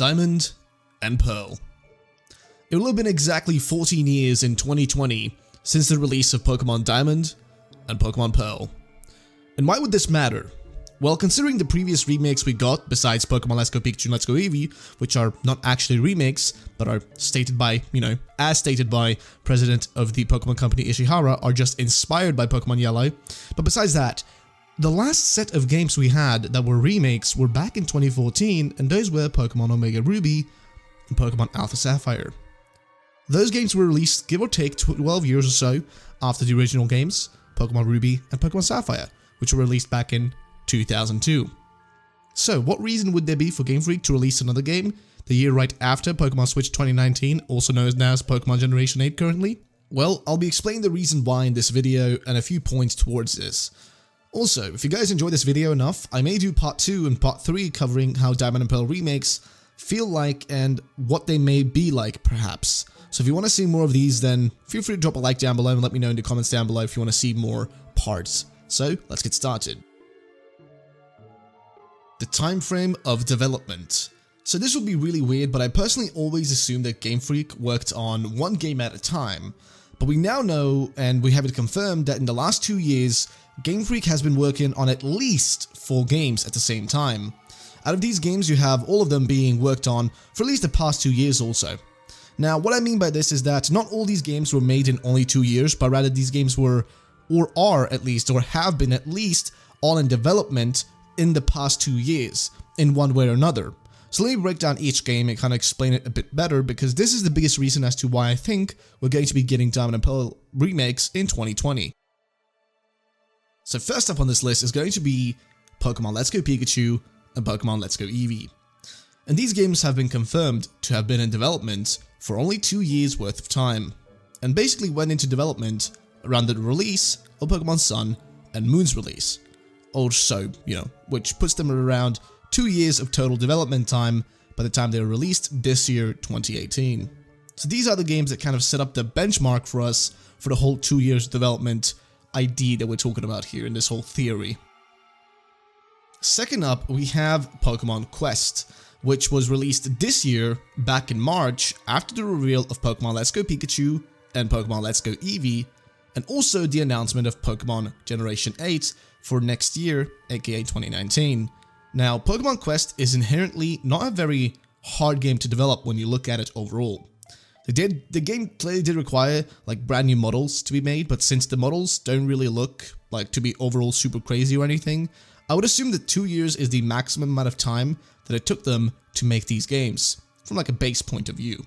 Diamond and Pearl. It will have been exactly 14 years in 2020 since the release of Pokemon Diamond and Pokemon Pearl. And why would this matter? Well, considering the previous remakes we got, besides Pokemon Let's Go Pikachu and Let's Go Eevee, which are not actually remakes, but are stated by, as stated by President of the Pokemon Company Ishihara, are just inspired by Pokemon Yellow. But besides that, the last set of games we had that were remakes were back in 2014, and those were Pokemon Omega Ruby and Pokemon Alpha Sapphire. Those games were released, give or take, 12 years or so after the original games, Pokemon Ruby and Pokemon Sapphire, which were released back in 2002. So, what reason would there be for Game Freak to release another game the year right after Pokemon Switch 2019, also known as Pokemon Generation 8 currently? Well, I'll be explaining the reason why in this video and a few points towards this. Also, if you guys enjoy this video enough, I may do part 2 and part 3 covering how Diamond and Pearl remakes feel like and what they may be like, perhaps. So if you want to see more of these, then feel free to drop a like down below and let me know in the comments down below if you want to see more parts. So, let's get started. The time frame of development. So this will be really weird, but I personally always assumed that Game Freak worked on one game at a time. But we now know, and we have it confirmed, that in the last 2 years, Game Freak has been working on at least 4 games at the same time. Out of these games, you have all of them being worked on for at least the past 2 years also. Now, what I mean by this is that not all these games were made in only 2 years, but rather these games were, or are at least, or have been at least, all in development in the past 2 years, in one way or another. So let me break down each game and kind of explain it a bit better, because this is the biggest reason as to why I think we're going to be getting Diamond and Pearl remakes in 2020. So first up on this list is going to be Pokemon Let's Go Pikachu and Pokemon Let's Go Eevee. And these games have been confirmed to have been in development for only 2 years worth of time, and basically went into development around the release of Pokemon Sun and Moon's release. Also, which puts them at around 2 years of total development time by the time they were released this year, 2018. So these are the games that kind of set up the benchmark for us for the whole 2 years development idea that we're talking about here in this whole theory. Second up, we have Pokemon Quest, which was released this year, back in March, after the reveal of Pokemon Let's Go Pikachu and Pokemon Let's Go Eevee, and also the announcement of Pokemon Generation 8 for next year, aka 2019. Now, Pokemon Quest is inherently not a very hard game to develop when you look at it overall. The game clearly did require like brand new models to be made, but since the models don't really look like to be overall super crazy or anything, I would assume that 2 years is the maximum amount of time that it took them to make these games, from like a base point of view.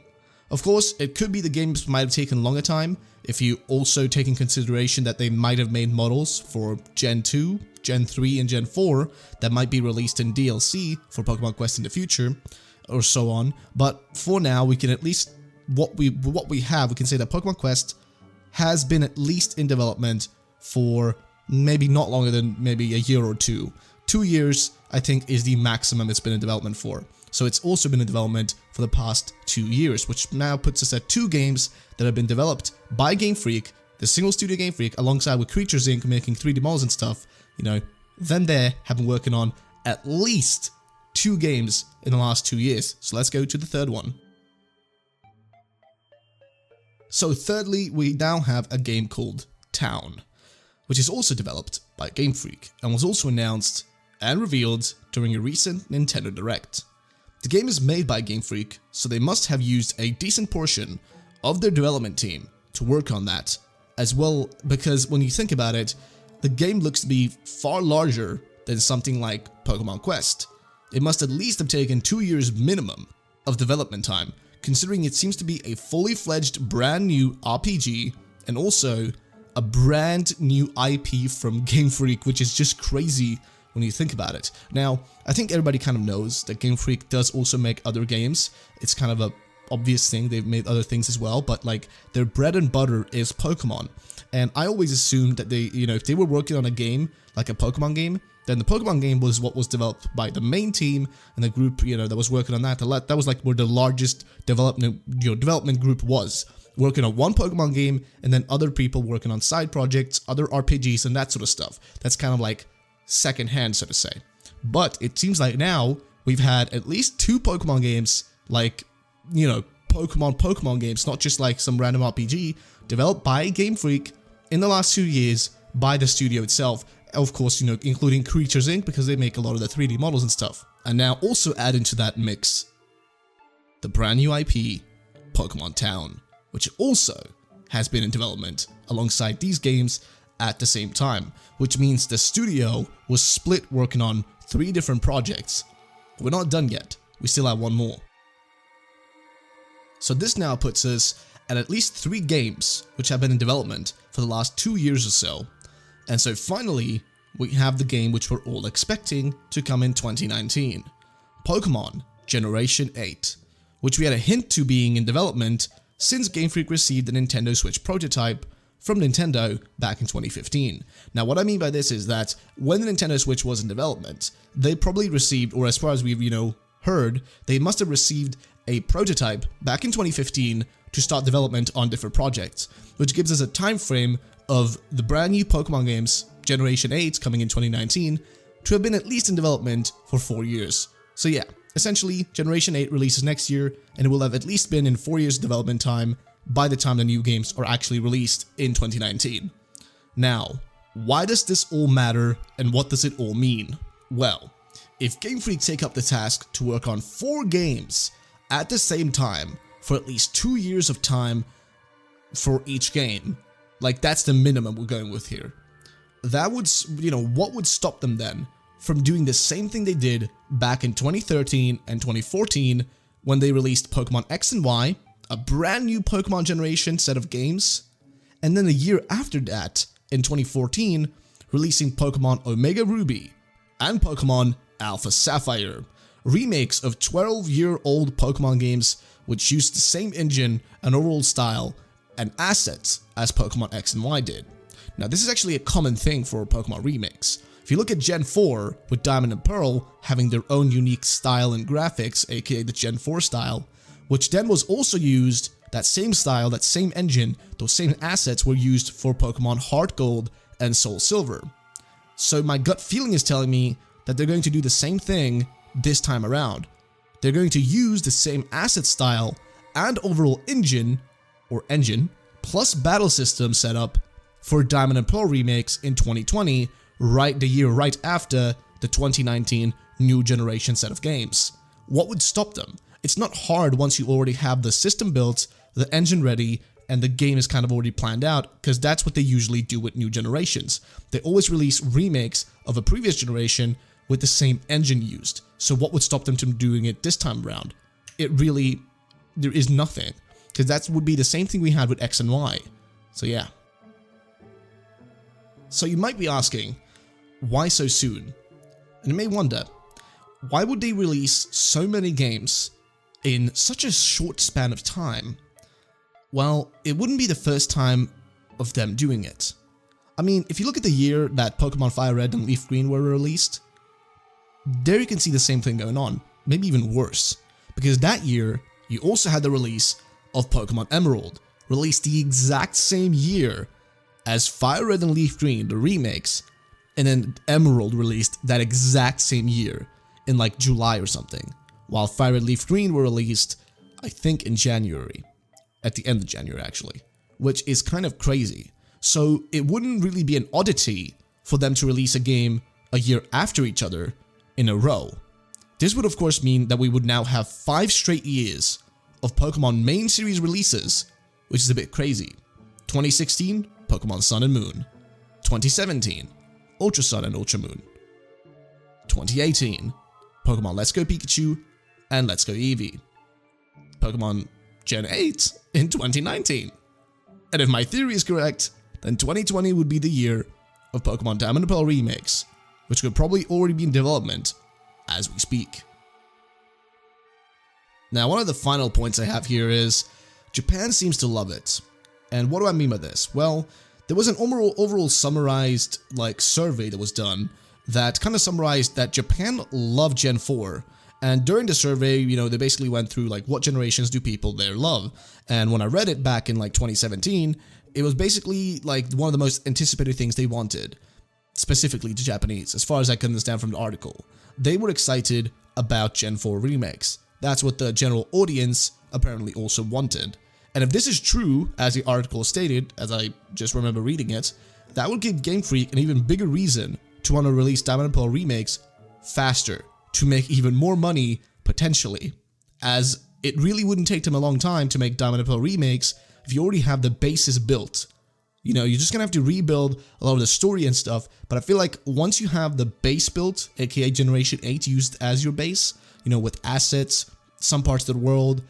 Of course, it could be the games might have taken longer time, if you also take in consideration that they might have made models for Gen 2, Gen 3, and Gen 4 that might be released in DLC for Pokemon Quest in the future, or so on. But for now, we can at least, what we have, we can say that Pokemon Quest has been at least in development for maybe not longer than maybe a year or two. 2 years, I think, is the maximum it's been in development for. So it's also been in development for the past 2 years, which now puts us at 2 games that have been developed by Game Freak, the single studio Game Freak, alongside with Creatures Inc. making 3D models and stuff. Them there have been working on at least 2 games in the last 2 years. So let's go to the third one. So thirdly, we now have a game called Town, which is also developed by Game Freak and was also announced and revealed during a recent Nintendo Direct. The game is made by Game Freak, so they must have used a decent portion of their development team to work on that, as well, because when you think about it, the game looks to be far larger than something like Pokemon Quest. It must at least have taken 2 years minimum of development time, considering it seems to be a fully fledged brand new RPG and also a brand new IP from Game Freak, which is just crazy when you think about it. Now, I think everybody kind of knows that Game Freak does also make other games. It's kind of a obvious thing, they've made other things as well, but like their bread and butter is Pokemon. And I always assumed that they, if they were working on a game, like a Pokemon game, then the Pokemon game was what was developed by the main team and the group, that was working on that. That was like where the largest development group was, working on one Pokemon game, and then other people working on side projects, other RPGs, and that sort of stuff. That's kind of like second hand, so to say. But it seems like now we've had at least 2 Pokemon games, like, you know, Pokemon games, not just like some random RPG, developed by Game Freak in the last 2 years by the studio itself. Of course, you know, including Creatures Inc., because they make a lot of the 3D models and stuff. And now also add into that mix the brand new IP, Pokemon Town, which also has been in development alongside these games at the same time, which means the studio was split working on 3 different projects. We're not done yet, we still have 1 more. So this now puts us at least 3 games which have been in development for the last 2 years or so. And so finally, we have the game which we're all expecting to come in 2019, Pokemon Generation 8, which we had a hint to being in development since Game Freak received the Nintendo Switch prototype from Nintendo back in 2015. Now what I mean by this is that when the Nintendo Switch was in development, they probably received, or as far as we've, you know, heard, they must have received a prototype back in 2015 to start development on different projects, which gives us a time frame of the brand new Pokemon games, Generation 8 coming in 2019, to have been at least in development for 4 years. So yeah, essentially Generation 8 releases next year, and it will have at least been in 4 years of development time by the time the new games are actually released in 2019. Now, why does this all matter and what does it all mean? Well, if Game Freak take up the task to work on 4 games at the same time for at least 2 years of time for each game, like that's the minimum we're going with here. That would, you know, what would stop them then from doing the same thing they did back in 2013 and 2014 when they released Pokemon X and Y, a brand new Pokemon generation set of games, and then the year after that, in 2014, releasing Pokemon Omega Ruby and Pokemon Alpha Sapphire, remakes of 12-year-old Pokemon games which used the same engine and overall style and assets as Pokemon X and Y did. Now this is actually a common thing for Pokemon remakes. If you look at Gen 4 with Diamond and Pearl having their own unique style and graphics, aka the Gen 4 style, which then was also used, that same style, that same engine, those same assets were used for Pokemon Heart Gold and Soul Silver. So my gut feeling is telling me that they're going to do the same thing this time around. They're going to use the same asset style and overall engine, plus battle system setup for Diamond and Pearl remakes in 2020, the year right after the 2019 new generation set of games. What would stop them? It's not hard once you already have the system built, the engine ready, and the game is kind of already planned out, because that's what they usually do with new generations. They always release remakes of a previous generation with the same engine used. So what would stop them from doing it this time around? There is nothing, because that would be the same thing we had with X and Y. So yeah. So you might be asking, why so soon? And you may wonder, why would they release so many games in such a short span of time? Well, it wouldn't be the first time of them doing it. I mean, if you look at the year that Pokemon Fire Red and Leaf Green were released, there you can see the same thing going on, maybe even worse. Because that year, you also had the release of Pokemon Emerald, released the exact same year as Fire Red and Leaf Green, the remakes, and then Emerald released that exact same year in like July or something, while Fire Red Leaf Green were released, I think in January, at the end of January actually, which is kind of crazy. So it wouldn't really be an oddity for them to release a game a year after each other in a row. This would of course mean that we would now have 5 straight years of Pokemon main series releases, which is a bit crazy. 2016, Pokemon Sun and Moon. 2017, Ultra Sun and Ultra Moon. 2018, Pokemon Let's Go Pikachu and Let's Go Eevee. Pokemon Gen 8 in 2019. And if my theory is correct, then 2020 would be the year of Pokemon Diamond and Pearl remakes, which could probably already be in development as we speak. Now, one of the final points I have here is Japan seems to love it. And what do I mean by this? Well, there was an overall summarized survey that was done that kind of summarized that Japan loved Gen 4. And during the survey, they basically went through what generations do people there love. And when I read it back in 2017, it was basically one of the most anticipated things they wanted, specifically the Japanese, as far as I can understand from the article. They were excited about Gen 4 remakes. That's what the general audience apparently also wanted. And if this is true, as the article stated, as I just remember reading it, that would give Game Freak an even bigger reason to want to release Diamond & Pearl remakes faster, to make even more money, potentially, as it really wouldn't take them a long time to make Diamond & Pearl remakes if you already have the basis built. You know, you're just gonna have to rebuild a lot of the story and stuff, but I feel like once you have the base built, aka Generation 8 used as your base, you know, with assets, some parts of the world,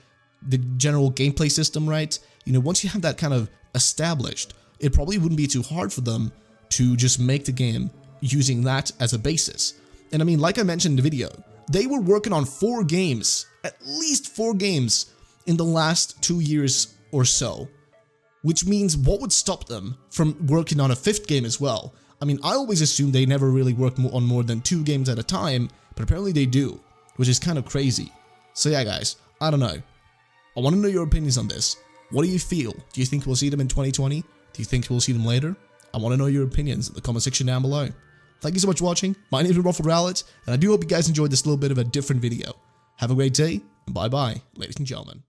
the general gameplay system, right? You know, once you have that kind of established, it probably wouldn't be too hard for them to just make the game using that as a basis. And I mean, like I mentioned in the video, they were working on 4 games, at least 4 games in the last 2 years or so. Which means what would stop them from working on a 5th game as well? I mean, I always assumed they never really worked on more than 2 games at a time, but apparently they do, which is kind of crazy. So yeah guys, I don't know. I want to know your opinions on this. What do you feel? Do you think we'll see them in 2020? Do you think we'll see them later? I want to know your opinions in the comment section down below. Thank you so much for watching. My name is EwinRacing, and I do hope you guys enjoyed this little bit of a different video. Have a great day, and bye bye, ladies and gentlemen.